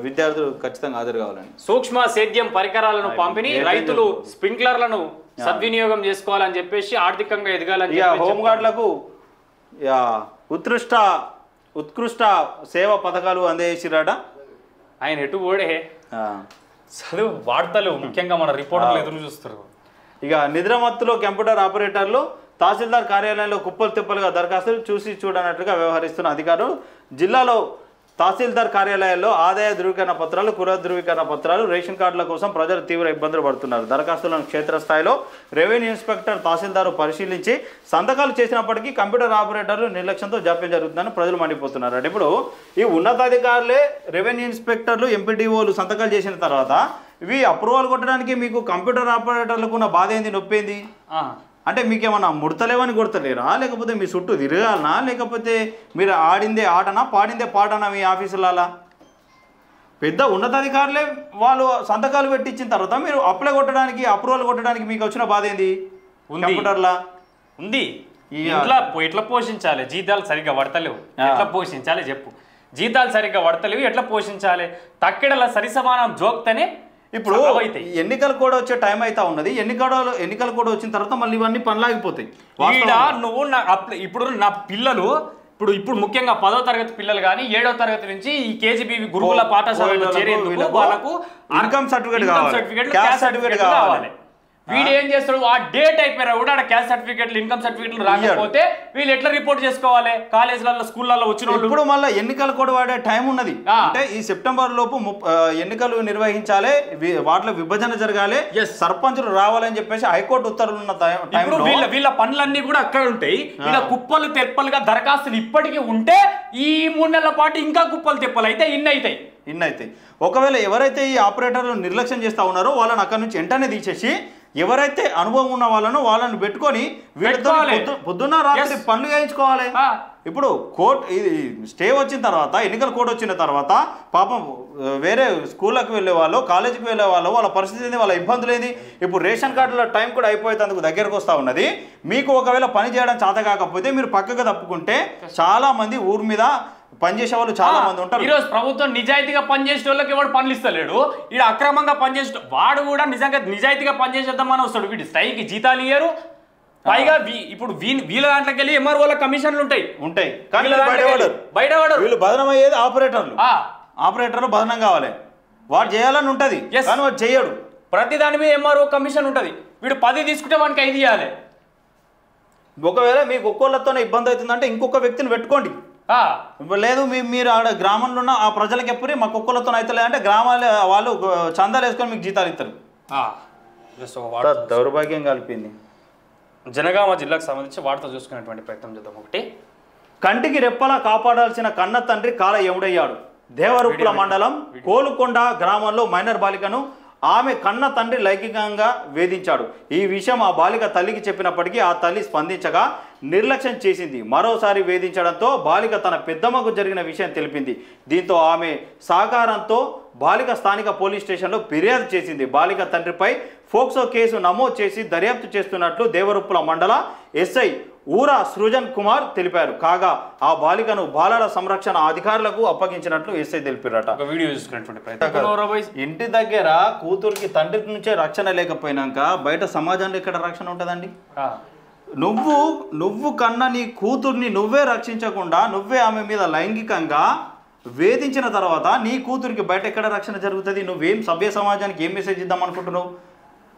B: విద్యార్థులు ఖచ్చితంగా హాజరు కావాలని.
A: సూక్ష్మ సేద్యం పరికరాలను పంపిణీ, రైతులు స్ప్రింక్లర్లను సద్వినియోగం చేసుకోవాలని చెప్పేసి ఆర్థికంగా ఎదగాలని.
B: హోంగార్డులకు ఉత్కృష్ట సేవా పథకాలు అందజేసిరాట.
A: ఆయన ఎటు ఓడే చదువు వార్తలు ముఖ్యంగా మన రిపోర్టర్లు ఎదురు చూస్తారు.
B: ఇక నిద్రమత్తులో కంప్యూటర్ ఆపరేటర్లు తహసీల్దార్ కార్యాలయంలో కుప్పలు తిప్పలుగా దరఖాస్తులు చూసి చూడనట్లుగా వ్యవహరిస్తున్న అధికారులు. జిల్లాలో తహసీల్దార్ కార్యాలయాల్లో ఆదాయ ధృవీకరణ పత్రాలు, కుల ధృవీకరణ పత్రాలు, రేషన్ కార్డుల కోసం ప్రజలు తీవ్ర ఇబ్బందులు పడుతున్నారు. దరఖాస్తులను క్షేత్రస్థాయిలో రెవెన్యూ ఇన్స్పెక్టర్ తహసీల్దారు పరిశీలించి సంతకాలు చేసినప్పటికీ కంప్యూటర్ ఆపరేటర్లు నిర్లక్ష్యంతో జాప్యం జరుగుతుందని ప్రజలు మండిపోతున్నారు. అంటే ఇప్పుడు ఈ ఉన్నతాధికారులే రెవెన్యూ ఇన్స్పెక్టర్లు, ఎంపీడీఓలు సంతకాలు చేసిన తర్వాత ఇవి అప్రూవల్ కొట్టడానికి మీకు కంప్యూటర్ ఆపరేటర్లకు ఉన్న బాధ ఏంది, నొప్పి ఏంది? అంటే మీకేమన్నా ముడతలేవని కొడతలేరా, లేకపోతే మీ చుట్టూ తిరగాలనా, లేకపోతే మీరు ఆడిందే ఆటనా పాడిందే పాటనా మీ ఆఫీసులలో? పెద్ద ఉన్నతాధికారులే వాళ్ళు సంతకాలు పెట్టించిన తర్వాత మీరు అప్లై కొట్టడానికి, అప్రూవల్ కొట్టడానికి మీకు వచ్చిన బాధ ఏంది? కంప్యూటర్లా
A: ఉంది. ఎట్లా పోషించాలి? జీతాలు సరిగ్గా పడతలేవు, ఎట్లా పోషించాలి చెప్పు? జీతాలు సరిగ్గా పడతలేవు, ఎట్లా పోషించాలి? తక్కిడల సరిసమానం జోక్తనే.
B: ఇప్పుడు ఎన్నికలు కూడా వచ్చే టైం అయితే ఉన్నది. ఎన్నికలు కూడా వచ్చిన తర్వాత మళ్ళీ ఇవన్నీ పనులాగిపోతాయి.
A: నువ్వు ఇప్పుడు నా పిల్లలు ఇప్పుడు ముఖ్యంగా 10వ తరగతి పిల్లలు కానీ 7వ తరగతి నుంచి ఈ కేజీబీవీ గురుకుల పాఠశాలలో చేరేందుకు వాళ్ళకు
B: ఇన్కమ్ సర్టిఫికేట్ కావాలి.
A: వీడు ఏం చేస్తాడు? ఆ డేట్ అయిపోయినా కూడా క్యాస్ట్ సర్టిఫికేట్లు, ఇన్కమ్ సర్టిఫికేట్లు రాకపోతే వీళ్ళు ఎట్లా రిపోర్ట్ చేసుకోవాలి? కాలేజీలలో, స్కూళ్ళలో వచ్చిన
B: ఇప్పుడు మళ్ళీ ఎన్నికలు కూడా వాడే టైం ఉన్నది. అంటే ఈ సెప్టెంబర్ లోపు ఎన్నికలు నిర్వహించాలి, వాటిలో విభజన జరగాలి, సర్పంచులు రావాలని చెప్పేసి హైకోర్టు ఉత్తర్వులు ఉన్న టైంలో
A: వీళ్ళ పనులన్నీ కూడా అక్కడ ఉంటాయి. వీళ్ళ కుప్పలు తెప్పలుగా దరఖాస్తులు ఇప్పటికీ ఉంటే ఈ 3 నెలల పాటు ఇంకా కుప్పలు తెప్పలు అయితే ఇన్ని అవుతాయి. ఒకవేళ ఎవరైతే ఈ ఆపరేటర్లు నిర్లక్ష్యం చేస్తా ఉన్నారో వాళ్ళని అక్కడ నుంచి వెంటనే తీసేసి ఎవరైతే అనుభవం ఉన్న వాళ్ళను పెట్టుకొని వీళ్ళతో పొద్దున్న రాత్రి పనులు చేయించుకోవాలి. ఇప్పుడు కోర్టు ఇది స్టే వచ్చిన తర్వాత, ఎన్నికల కోడ్ వచ్చిన తర్వాత పాపం వేరే స్కూళ్ళకి వెళ్ళే వాళ్ళు, కాలేజీకి వెళ్ళే వాళ్ళు, వాళ్ళ పరిస్థితి ఏంది, వాళ్ళ ఇబ్బందులు ఏంది? ఇప్పుడు రేషన్ కార్డుల టైం కూడా అయిపోయేందుకు దగ్గరకు వస్తూ ఉన్నది. మీకు ఒకవేళ పని చేయడం చేత కాకపోతే మీరు పక్కకు తప్పుకుంటే చాలా మంది ఊరి మీద పనిచేసే వాళ్ళు చాలా మంది ఉంటారు. ఈరోజు ప్రభుత్వం నిజాయితీగా పనిచేసే వాళ్ళకి ఎవడు పనులు ఇస్తలేడు. ఈడ అక్రమంగా పనిచేసే వాడు కూడా నిజాయితీగా పనిచేసేద్దామని వస్తాడు. వీడి స్థాయికి జీతాలు ఇయ్యరు. పైగా ఇప్పుడు వీళ్ళ దాంట్లోకి వెళ్ళి ఎంఆర్ఓల కమిషన్లు ఉంటాయి.
B: కానీ బయట వీళ్ళు బదనం అయ్యేది ఆపరేటర్లు బదనం కావాలి, వాడు చేయాలని ఉంటది కానీ వాడు చేయడు.
A: ప్రతి దాని మీద ఎంఆర్ఓ కమిషన్ ఉంటది. వీడు 10 తీసుకుంటే వానికి 5 ఇవ్వాలి.
B: ఒకవేళ మీకు ఒక్కోళ్ళతోనే ఇబ్బంది అవుతుందంటే ఇంకొక వ్యక్తిని పెట్టుకోండి. లేదు మీరు ఆడ గ్రామంలో ఉన్న ఆ ప్రజలకు ఎప్పుడు మాకు ఒక్కలతో అయితే అంటే గ్రామాల వాళ్ళు చందాలు వేసుకొని మీకు జీతాలు ఇస్తారు. దౌర్భాగ్యం కలిపింది.
A: జనగామ జిల్లాకు సంబంధించి వార్త చూసుకునేటువంటి ప్రయత్నం చేద్దాం. ఒకటి,
B: కంటికి రెప్పలా కాపాడాల్సిన కన్న తండ్రి కాల ఎముడయ్యాడు. దేవరుప్పుల మండలం కోలుకొండ గ్రామంలో మైనర్ బాలికను ఆమె కన్న తండ్రి లైంగికంగా వేధించాడు. ఈ విషయం ఆ బాలిక తల్లికి చెప్పినప్పటికీ ఆ తల్లి స్పందించగా నిర్లక్ష్యం చేసింది. మరోసారి వేధించడంతో బాలిక తన పెద్దమ్మకు జరిగిన విషయం తెలిపింది. దీంతో ఆమె సహకారంతో బాలిక స్థానిక పోలీస్ స్టేషన్లో ఫిర్యాదు చేసింది. బాలిక తండ్రిపై ఫోక్సో కేసు నమోదు చేసి దర్యాప్తు చేస్తున్నట్లు దేవరుప్పుల మండల ఎస్ఐ ఊరా సృజన్ కుమార్ తెలిపారు. కాగా ఆ బాలికను బాలల సంరక్షణ అధికారులకు అప్పగించినట్లు ఎస్ఐ తెలిపారట.
A: వీడియో చూసుకున్నటువంటి ప్రయత్నం.
B: ఇంటి దగ్గర కూతురికి తండ్రి నుంచే రక్షణ లేకపోయినాక బయట సమాజంలో ఎక్కడ రక్షణ ఉంటుందండి? నువ్వు కన్నా నీ కూతుర్ని నువ్వే రక్షించకుండా నువ్వే ఆమె మీద లైంగికంగా వేధించిన తర్వాత నీ కూతురికి బయట ఎక్కడ రక్షణ జరుగుతుంది? నువ్వేం సభ్య సమాజానికి ఏం మెసేజ్ ఇద్దాం అనుకుంటున్నావు?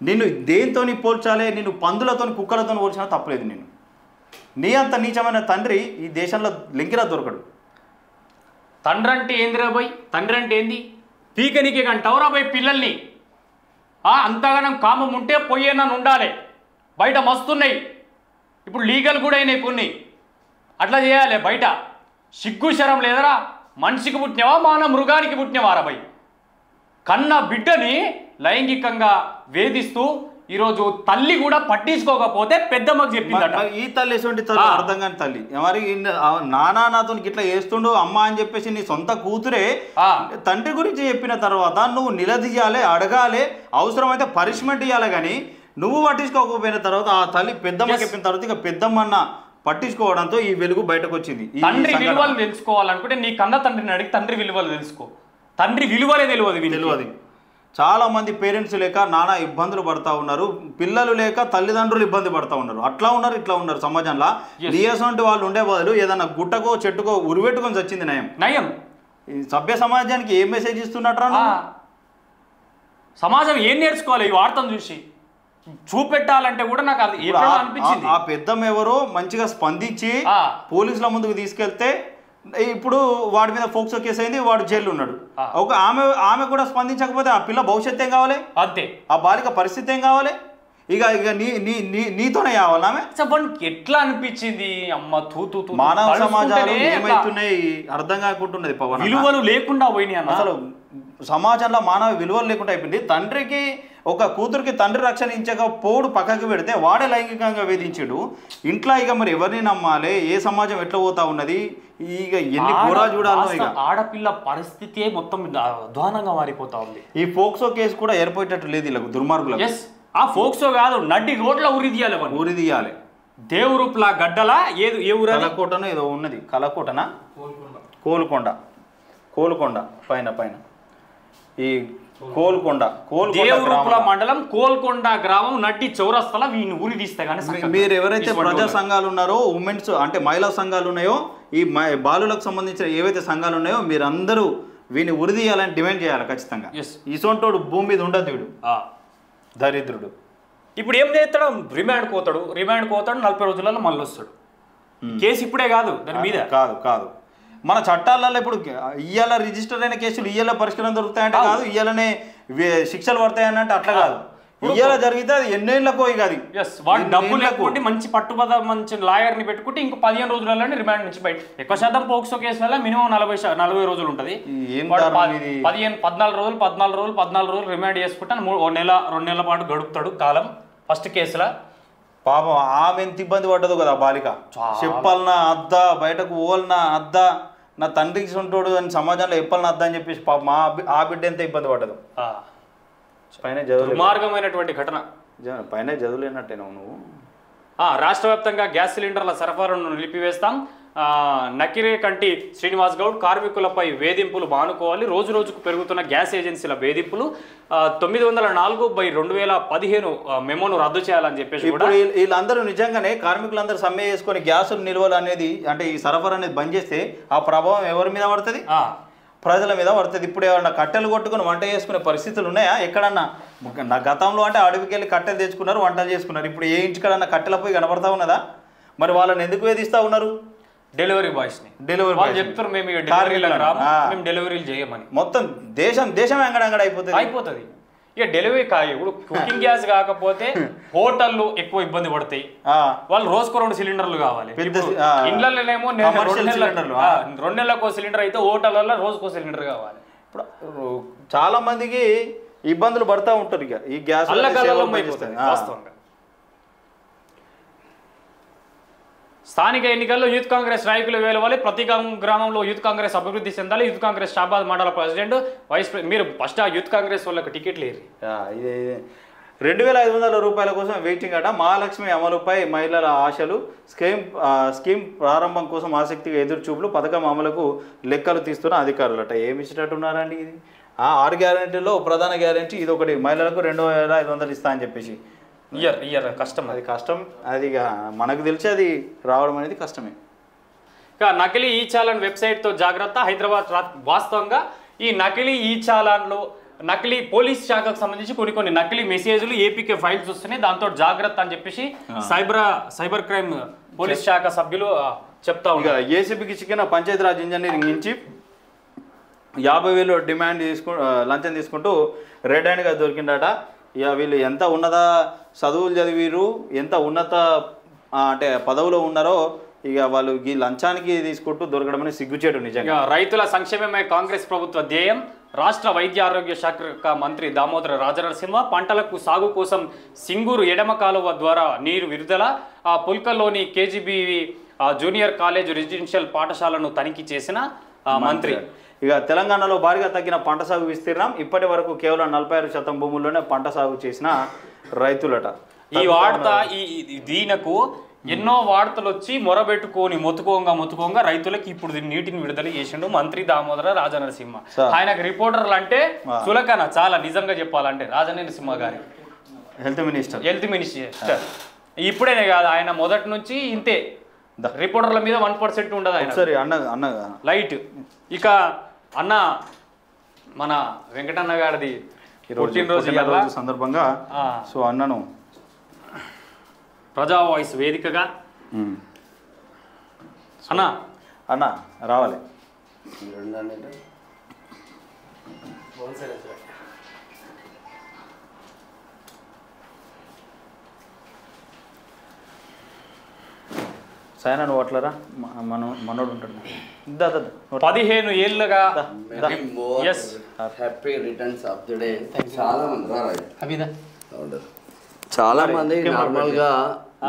B: నిన్ను దేంతోని పోల్చాలే? నిన్ను పందులతో కుక్కలతో పోల్చినా తప్పలేదు. నేను నీ అంత నీచమైన తండ్రి ఈ దేశంలో లింకిరా దొరకడు.
A: తండ్రి అంటే ఏందిరా బాయ్? తండ్రి అంటే ఏంది? పీకనికి కంటవరా బాయ్ పిల్లల్ని? అంతగానం కామం ఉంటే పోయేనని ఉండాలి. బయట మస్తున్నాయి, ఇప్పుడు లీగల్ కూడా అయినాయి కొన్ని. అట్లా చేయాలి. బయట సిగ్గు శరం లేదరా? మనిషికి పుట్టినవా మాన మృగానికి పుట్టినవారా బాయ్? కన్న బిడ్డని లైంగికంగా వేధిస్తూ ఈరోజు తల్లి కూడా పట్టించుకోకపోతే పెద్దమ్మకు చెప్పిందట.
B: ఈ తల్లి ఎటువంటి తల్లి? అర్థం కాని తల్లి. మరి నానా నాతో ఇట్లా చేస్తుండు అమ్మ అని చెప్పేసి నీ సొంత కూతురే తండ్రి గురించి చెప్పిన తర్వాత నువ్వు నిలదీయాలి, అడగాలి, అవసరమైతే పనిష్మెంట్ ఇవ్వాలి. కానీ నువ్వు పట్టించుకోకపోయిన తర్వాత ఆ తల్లి పెద్దమ్మకి చెప్పిన తర్వాత ఇక పెద్దమ్మన్న పట్టించుకోవడంతో ఈ వెలుగు బయటకు వచ్చింది.
A: తండ్రి విలువలు తెలుసుకోవాలనుకుంటే నీ కన్న తండ్రిని అడిగి తండ్రి విలువలు తెలుసుకో. తండ్రి విలువలే తెలియదు.
B: చాలా మంది పేరెంట్స్ లేక నానా ఇబ్బందులు పడతా ఉన్నారు, పిల్లలు లేక తల్లిదండ్రులు ఇబ్బంది పడతా ఉన్నారు. అట్లా ఉన్నారు, ఇట్లా ఉన్నారు సమాజంలో. నీయసంటి వాళ్ళు ఉండే బదులు ఏదన్నా గుట్టకో చెట్టుకో ఉరిపెట్టుకొని వచ్చింది నయం. ఈ సభ్య సమాజానికి ఏం మెసేజ్ ఇస్తున్నట్రా?
A: సమాజం ఏం నేర్చుకోవాలి ఈ వార్తను చూసి? చూపెట్టాలంటే కూడా నాకు అది అనిపించింది.
B: ఆ పెద్దమ్మ ఎవరో మంచిగా స్పందించి పోలీసుల ముందుకు తీసుకెళ్తే ఇప్పుడు వాడి మీద ఫోక్సో కేసు అయింది, వాడు జైలు ఉన్నాడు. ఒక ఆమె కూడా స్పందించకపోతే ఆ పిల్ల భవిష్యత్తు ఏం కావాలి?
A: అంతే.
B: ఆ బాలిక పరిస్థితి ఏం కావాలి? ఇక నీతోనే కావాలి ఆమె.
A: ఎట్లా అనిపించింది? అమ్మ
B: మానవ సమాజాలు ఏమైతున్నాయి అర్థం కాకుంటున్నది. పవన్,
A: విలువలు లేకుండా పోయినాయి.
B: అసలు సమాజంలో మానవ విలువలు లేకుండా అయిపోయింది. తండ్రికి ఒక కూతురికి తండ్రి రక్షణ ఇచ్చకపోడు పక్కకి పెడితే వాడే లైంగికంగా వేధించాడు ఇంట్లో. ఇక మరి ఎవరిని నమ్మాలి? ఏ సమాజం ఎట్లా పోతా ఉన్నది? ఇక ఎన్ని కూడా చూడాలో. ఇక
A: ఆడపిల్ల పరిస్థితి మొత్తం అధ్వానంగా మారిపోతా ఉంది.
B: ఈ ఫోక్సో కేసు కూడా ఏర్పడేటట్టు లేదు ఇలా దుర్మార్గులకు.
A: ఆ ఫోక్సో కాదు, నడ్డి రోడ్ల ఉరి తీయాలి. దేవురుప్లా గడ్డలా ఏ ఊరు?
B: కలకోటనో ఏదో ఉన్నది. కలకోటనా? కోలుకొండ పైన ఈ కోల్కొండ
A: దేవురుప్ల మండలం కోల్కొండ గ్రామం నడ్డి చౌరస్తల వీని ఉరి తీస్తే కానీ.
B: మీరు ఎవరైతే ప్రజా సంఘాలు ఉన్నారో, ఉమెన్స్ అంటే మహిళా సంఘాలు ఉన్నాయో, ఈ బాలులకు సంబంధించిన ఏవైతే సంఘాలు ఉన్నాయో మీరందరూ వీని ఉరి తీయాలని డిమాండ్ చేయాలి ఖచ్చితంగా. ఇసొంటోడు భూమి మీద ఉండదు వీడు, దరిద్రుడు.
A: ఇప్పుడు ఏం చేస్తాడు? రిమాండ్ పోతాడు 40 రోజులలో మళ్ళీ వస్తాడు. కేసు ఇప్పుడే కాదు, దాని మీద
B: కాదు. మన చట్టాలలో ఇప్పుడు ఇయ్యాల రిజిస్టర్ అయిన కేసులు ఇయ్యాల పరిష్కారం దొరుకుతాయంటే కాదు, ఇయ్యాలనే శిక్షలు పడతాయనంటే అట్లా కాదు. ఇయ్యాల జరిగితే అది ఎన్నేళ్ళకో ఇక అది
A: వాడు డబ్బు లేకుంటే మంచి పట్టుబద మంచి లాయర్ని పెట్టుకుంటే ఇంకో 15 రోజులలోనే రిమాండ్ నుంచి బయట. ఎక్కువ శాతం పోక్సో కేసులలో మినిమం 40 రోజులు ఉంటుంది. 14 రోజులు రిమాండ్ చేసుకుంటే 1 నెల 2 నెలల పాటు గడుపుతాడు కాలం. ఫస్ట్ కేసులో
B: పాపం ఆమె ఎంత ఇబ్బంది పడ్డదు కదా బాలిక. చెప్పాలన్నా అద్దా, బయటకు ఓలనా అద్దా, నా తండ్రికి ఉంటాడు అని సమాజంలో చెప్పాలన్నా అద్దా అని చెప్పేసి పాపం ఆ బిడ్డ ఎంత ఇబ్బంది పడ్డదు. పైన
A: దుర్మార్గమైనటువంటి ఘటన.
B: పైన చదువులేనట్టేనా నువ్వు?
A: రాష్ట్ర వ్యాప్తంగా గ్యాస్ సిలిండర్ల సరఫరాను నిలిపివేస్తాం. నకిరే కంటి శ్రీనివాస్ గౌడ్ కార్మికులపై వేధింపులు మానుకోవాలి. రోజు రోజుకు పెరుగుతున్న గ్యాస్ ఏజెన్సీల వేధింపులు 904/2015 మెమోను రద్దు చేయాలని చెప్పేసి
B: వీళ్ళందరూ నిజంగానే కార్మికులందరూ సమ్మె చేసుకొని గ్యాస్ నిల్వలు అనేది అంటే ఈ సరఫరా అనేది బంద్ చేస్తే ఆ ప్రభావం ఎవరి మీద పడుతుంది? ప్రజల మీద పడుతుంది. ఇప్పుడు ఏమన్నా కట్టెలు కొట్టుకుని వంట చేసుకునే పరిస్థితులు ఉన్నాయా ఎక్కడన్నా? నా గతంలో అంటే అడవికి వెళ్ళి కట్టెలు తెచ్చుకున్నారు, వంటలు చేసుకున్నారు. ఇప్పుడు ఏ ఇంటికన్నా కట్టెల పోయి కనబడతా ఉన్నదా? మరి వాళ్ళని ఎందుకు వేధిస్తూ ఉన్నారు?
A: డెలివరీ బాయ్స్ చెప్తారు మేము డెలివరీలు చేయమని.
B: మొత్తం దేశం అంగడంగడ అయిపోతుంది.
A: ఇక డెలివరీ ఇప్పుడు కుకింగ్ గ్యాస్ కాకపోతే హోటళ్ళు ఎక్కువ ఇబ్బంది పడతాయి. వాళ్ళు రోజుకు 2 సిలిండర్లు కావాలి. ఇండ్లలోనేమో 2 నెలలకు సిలిండర్ అయితే హోటళ్ళలో రోజుకో సిలిండర్ కావాలి.
B: ఇప్పుడు చాలా మందికి ఇబ్బందులు పడతా ఉంటారు. ఇక ఈ గ్యాస్
A: వాస్తవంగా స్థానిక ఎన్నికల్లో యూత్ కాంగ్రెస్ నాయకులు వేలవాలి. ప్రతి గ్రామంలో యూత్ కాంగ్రెస్ అభివృద్ధి చెందాలి. యూత్ కాంగ్రెస్ షాబాద్ మండల ప్రెసిడెంట్ మీరు ఫస్ట్ ఆ యూత్ కాంగ్రెస్ వాళ్ళకి టికెట్లు లేరు.
B: 2,500 కోసం వెయిటింగ్ అట. మహాలక్ష్మి అమలుపై మహిళల ఆశలు, స్కీమ్ ప్రారంభం కోసం ఆసక్తిగా ఎదురుచూపులు, పథకం అమలుకు లెక్కలు తీస్తున్న అధికారులట. ఏమి ఇచ్చినట్టున్నారండి ఇది? 6 గ్యారెంటీలో ప్రధాన గ్యారెంటీ ఇది ఒకటి, మహిళలకు 2,500 ఇస్తా అని చెప్పేసి.
A: ఇయర్ కష్టం,
B: అది కష్టం. అది మనకు తెలిసి అది రావడం అనేది కష్టమే.
A: ఇక నకిలీ ఈ చాలాన్ వెబ్సైట్తో జాగ్రత్త. హైదరాబాద్ వాస్తవంగా ఈ నకిలీ ఈ చాలాన్లో నకిలీ పోలీస్ శాఖకు సంబంధించి కొన్ని నకిలీ మెసేజ్లు ఏపీకే ఫైల్స్ వస్తున్నాయి. దాంతో జాగ్రత్త అని చెప్పేసి సైబర్ క్రైమ్ పోలీస్ శాఖ సభ్యులు చెప్తా ఉన్నారు.
B: ఏసీబీకి చిక్కిన పంచాయతీరాజ్ ఇంజనీరింగ్ నుంచి 50,000 డిమాండ్ లంచం తీసుకుంటూ రెడ్ హ్యాండ్గా దొరికిందట. ఇక వీళ్ళు ఎంత ఉన్నత చదువులు చదివిరు, ఎంత ఉన్నత అంటే పదవిలో ఉన్నారో ఇక వాళ్ళు ఈ లంచానికి తీసుకుంటూ దొరకడం అనేది సిగ్గుచేటు నిజంగా.
A: రైతుల సంక్షేమమే కాంగ్రెస్ ప్రభుత్వ ధ్యేయం. రాష్ట్ర వైద్య ఆరోగ్య శాఖ మంత్రి దామోదర రాజనరసింహ పంటలకు సాగు కోసం సింగూరు ఎడమ కాలువ ద్వారా నీరు విడుదల. పుల్కల్లోని కేజీబీ జూనియర్ కాలేజ్ రెసిడెన్షియల్ పాఠశాలను తనిఖీ చేసిన మంత్రి.
B: ఇక తెలంగాణలో భారీగా తగ్గిన పంట సాగు విస్తీర్ణం. ఇప్పటి వరకు కేవలం 46% భూముల్లోనే పంట సాగు చేసిన రైతులట.
A: ఈ వార్త దీనకు ఎన్నో వార్తలు వచ్చి మొరబెట్టుకొని మొత్తుకోంగా రైతులకు ఇప్పుడు నీటిని విడుదల చేసిండు మంత్రి దామోదర రాజనరసింహ. ఆయనకు రిపోర్టర్లు అంటే చులకన చాలా, నిజంగా చెప్పాలంటే రాజనరసింహ గారి
B: హెల్త్ మినిస్టర్
A: ఇప్పుడేనే కాదు, ఆయన మొదటి నుంచి ఇంతే. రిపోర్టర్ల మీద 1% ఉండదు ఆయన లైట్. ఇక అన్న మన వెంకటన్న గారిది పుట్టినరోజు
B: సందర్భంగా సో అన్నను
A: ప్రజా వాయిస్ వేదికగా
B: అన్న రావాలి. సైనా నువ్వు అట్లరా, మనోడు ఉంటాడు.
A: 15 ఏళ్ళుగా
C: happy returns of the day. చాలా మంది నార్మల్గా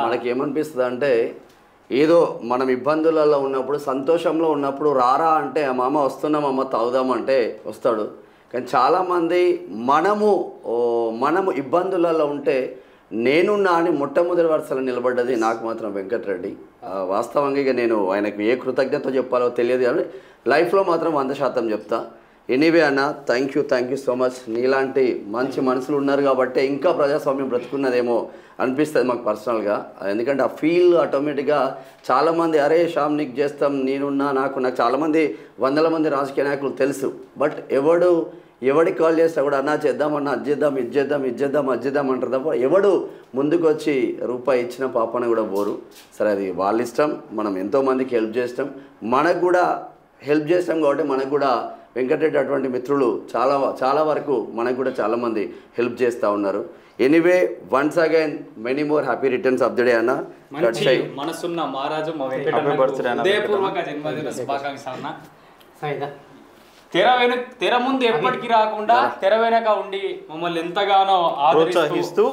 C: మనకి ఏమనిపిస్తుంది అంటే ఏదో మనం ఇబ్బందులలో ఉన్నప్పుడు, సంతోషంలో ఉన్నప్పుడు రారా అంటే ఆ మామ వస్తున్నామమ్మ తాగుదామంటే వస్తాడు. కానీ చాలామంది మనము ఇబ్బందులలో ఉంటే నేనున్నా అని మొట్టమొదటి వరుసలో నిలబడ్డది నాకు మాత్రం వెంకటరెడ్డి. వాస్తవంగా ఇక నేను ఆయనకు ఏ కృతజ్ఞత చెప్పాలో తెలియదు కానీ లైఫ్లో మాత్రం 100% చెప్తా. ఎనీవే అన్న, థ్యాంక్ యూ సో మచ్. నీలాంటి మంచి మనుషులు ఉన్నారు కాబట్టి ఇంకా ప్రజాస్వామ్యం బ్రతుకున్నదేమో అనిపిస్తుంది మాకు పర్సనల్గా. ఎందుకంటే ఆ ఫీల్ ఆటోమేటిక్గా చాలామంది అరే శ్యామ్ నీకు చేస్తాం, నేనున్నా నాకు చాలామంది 100 మంది రాజకీయ నాయకులు తెలుసు. బట్ ఎవడికి కాల్ చేస్తే కూడా అన్నా చేద్దామన్నా అది చేద్దాం అంటారు తప్ప ఎవడు ముందుకు వచ్చి రూపాయి ఇచ్చిన పాపన కూడా పోరు. సరే అది వాళ్ళ ఇష్టం. మనం ఎంతోమందికి హెల్ప్ చేస్తాం, మనకు కూడా హెల్ప్ చేస్తాం కాబట్టి మనకు కూడా వెంకటరెడ్డి అటువంటి మిత్రులు చాలా వరకు మనకు కూడా చాలామంది హెల్ప్ చేస్తూ ఉన్నారు. Anyway once again many more happy returns of the day అన్న.
A: మనసున్న మహారాజు హృదయపూర్వక జన్మదిన శుభాకాంక్షలు అన్న. తెర ముందు ఎప్పటికీ రాకుండా తెర వెనక ఉండి మమ్మల్ని ఎంతగానో
B: ప్రోత్సహిస్తూ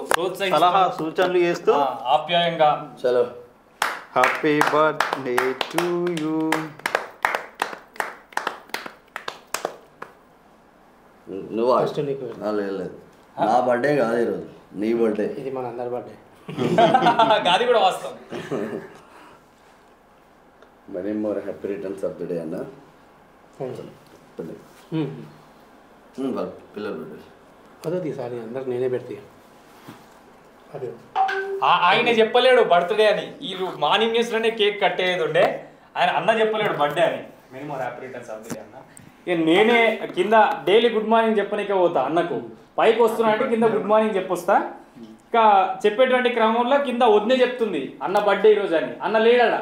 B: సలహా సూచనలు చేస్తూ
A: ఆప్యాయంగా
C: చలో
B: హ్యాపీ బర్త్డే టు యూ.
C: నువ్వు లేదు నా బర్త్డే కాదు ఈరోజు, నీ బర్త్డే.
D: ఇది మన అందరి బర్త్డే.
A: అది కూడా వాస్తవం.
C: Many more happy returns of the day అన్న. పిల్లలు
D: అదే సార్ అందరికి నేనే పెడతా. అదే
A: ఆయన చెప్పలేడు బర్త్డే అని. ఈ మార్నింగ్ న్యూస్ లోనే కేక్ కట్టేది ఉండే, ఆయన అన్న చెప్పలేడు బర్త్డే అని. Minimum happy returns of the day అన్న. ఇక నేనే కింద డైలీ గుడ్ మార్నింగ్ చెప్పనికే పోతా అన్నకు. పైకి వస్తున్నా అంటే కింద గుడ్ మార్నింగ్ చెప్పొస్తా. ఇంకా చెప్పేటువంటి క్రమంలో కింద వదిలే చెప్తుంది అన్న బర్త్డే ఈరోజు అని. అన్న లేడా?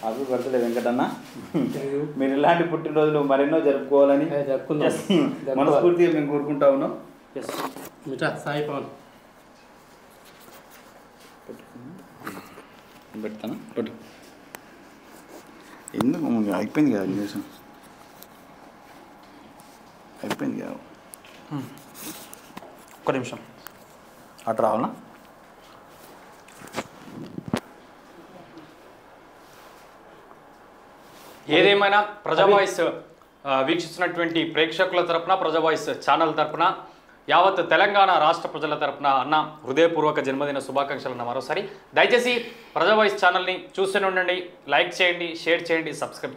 B: Happy birthday Venkatanna. మీరు ఇలాంటి పుట్టినరోజులు మరెన్నో జరుపుకోవాలని మనస్ఫూర్తిగా మేము కోరుకుంటా ఉన్నాం.
D: సాయి పవన్
B: పెడతాను. ఎందుకు అయిపోయింది కదా న్యూస్, అయిపోయింది కదా.
A: ఒక్క నిమిషం
B: అటు రావాలా?
A: ఏదేమైనా ప్రజా వాయిస్ వీక్షిస్తున్నటువంటి ప్రేక్షకుల తరపున ప్రజా వాయిస్ ఛానల్ తరపున యావత్ తెలంగాణ రాష్ట్ర ప్రజల తరపున అన్న హృదయపూర్వక జన్మదిన శుభాకాంక్షలు అన్న మరోసారి. దయచేసి ప్రజా వాయిస్ ఛానల్ని చూస్తూనే ఉండండి, లైక్ చేయండి, షేర్ చేయండి, సబ్స్క్రైబ్